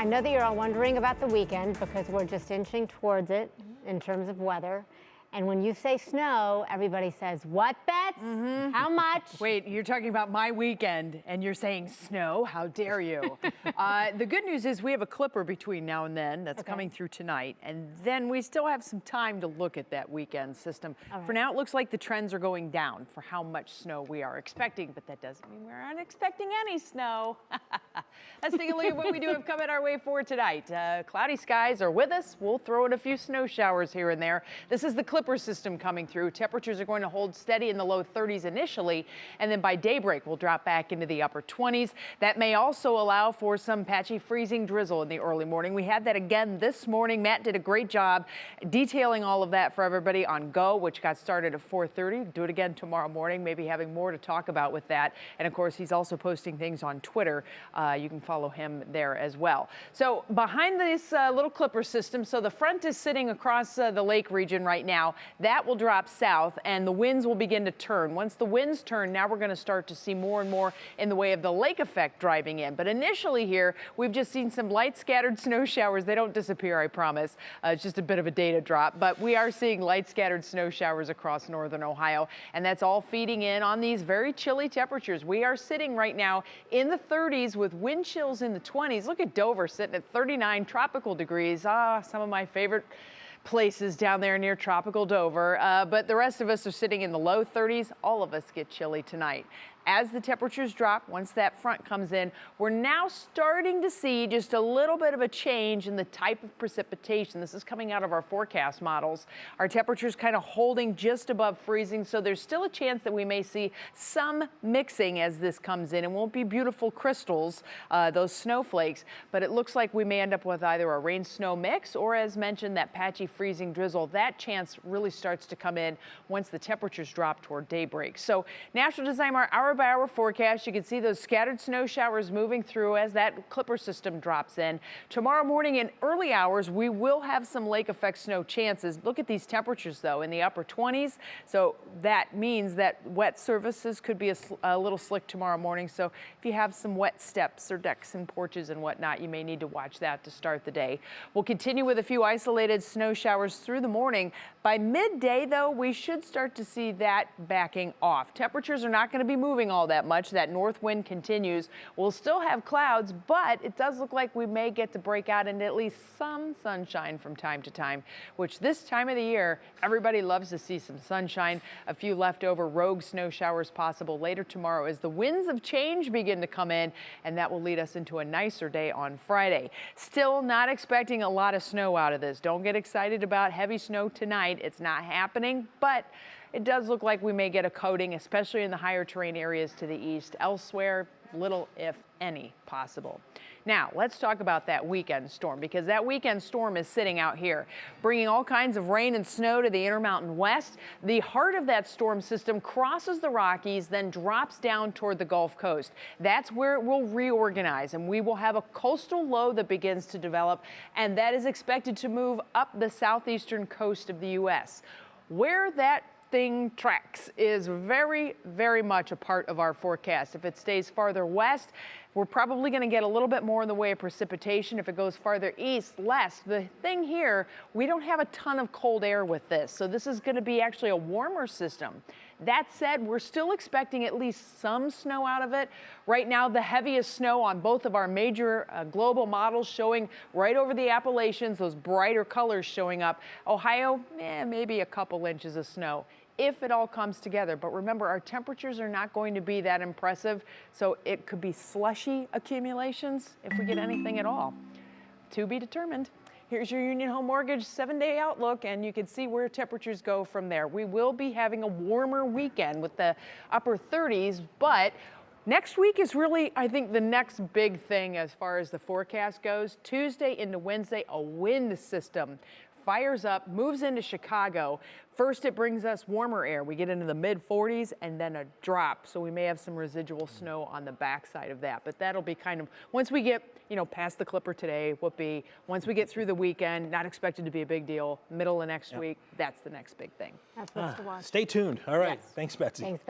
I know that you're all wondering about the weekend because we're just inching towards it in terms of weather. And when you say snow, everybody says, what, Bets? How much? Wait, you're talking about my weekend and you're saying snow? How dare you? The good news is we have a clipper between now and then that's coming through tonight. And then we still have some time to look at that weekend system. For now, it looks like the trends are going down for how much snow we are expecting, but that doesn't mean we're not expecting any snow. Let's take a look at what we do have coming our way for tonight. Cloudy skies are with us. We'll throw in a few snow showers here and there. This is the clipper system coming through. Temperatures are going to hold steady in the low 30s initially, and then by daybreak we'll drop back into the upper 20s. That may also allow for some patchy freezing drizzle in the early morning. We had that again this morning. Matt did a great job detailing all of that for everybody on Go, which got started at 4:30. Do it again tomorrow morning, maybe having more to talk about with that. And of course, he's also posting things on Twitter. You can follow him there as well. So behind this little clipper system, so the front is sitting across the lake region right now. That will drop south and the winds will begin to turn. Once the winds turn, now we're going to start to see more and more in the way of the lake effect driving in. But initially here, we've just seen some light scattered snow showers. They don't disappear, I promise. It's just a bit of a data drop. But we are seeing light scattered snow showers across northern Ohio. And that's all feeding in on these very chilly temperatures. We are sitting right now in the 30s with wind chills in the 20s. Look at Dover sitting at 39 tropical degrees. Some of my favorite places down there near tropical Dover, but the rest of us are sitting in the low 30s. All of us get chilly tonight. As the temperatures drop, once that front comes in, we're now starting to see just a little bit of a change in the type of precipitation. This is coming out of our forecast models. Our temperatures kind of holding just above freezing, so there's still a chance that we may see some mixing as this comes in. It won't be beautiful crystals, those snowflakes, but it looks like we may end up with either a rain-snow mix or, as mentioned, that patchy freezing drizzle. That chance really starts to come in once the temperatures drop toward daybreak. So National Designer hour-by-hour forecast, you can see those scattered snow showers moving through as that clipper system drops in. Tomorrow morning in early hours, we will have some lake effect snow chances. Look at these temperatures, though, in the upper 20s. So that means that wet surfaces could be a little slick tomorrow morning. So if you have some wet steps or decks and porches and whatnot, you may need to watch that to start the day. We'll continue with a few isolated snow showers through the morning. By midday, though, we should start to see that backing off. Temperatures are not going to be moving all that much. That north wind continues. We'll still have clouds, but it does look like we may get to break out into at least some sunshine from time to time, which this time of the year, everybody loves to see some sunshine. A few leftover rogue snow showers possible later tomorrow as the winds of change begin to come in, and that will lead us into a nicer day on Friday. Still not expecting a lot of snow out of this. Don't get excited about heavy snow tonight. It's not happening, but it does look like we may get a coating, especially in the higher terrain areas to the east. Elsewhere, little if any possible. Now, let's talk about that weekend storm, because that weekend storm is sitting out here, bringing all kinds of rain and snow to the Intermountain West. The heart of that storm system crosses the Rockies, then drops down toward the Gulf Coast. That's where it will reorganize, and we will have a coastal low that begins to develop, and that is expected to move up the southeastern coast of the U.S. Where that thing tracks is very, very much a part of our forecast. If it stays farther west, we're probably going to get a little bit more in the way of precipitation. If it goes farther east, less. The thing here, we don't have a ton of cold air with this, so this is going to be actually a warmer system. That said, we're still expecting at least some snow out of it. Right now, the heaviest snow on both of our major global models showing right over the Appalachians, those brighter colors showing up. Ohio, maybe a couple inches of snow, if it all comes together. But remember, our temperatures are not going to be that impressive, so it could be slushy accumulations if we get anything at all. To be determined. Here's your Union Home Mortgage 7-day outlook, and you can see where temperatures go from there. We will be having a warmer weekend with the upper 30s, but next week is really, I think, the next big thing as far as the forecast goes. Tuesday into Wednesday, a wind system fires up, moves into Chicago. First, it brings us warmer air. We get into the mid-40s and then a drop. So we may have some residual snow on the backside of that. But that'll be kind of, once we get, past the clipper today, once we get through the weekend, not expected to be a big deal. Middle of next week, that's the next big thing. That's what's to watch. Stay tuned. All right. Yes. Thanks, Betsy. Thanks, Betsy.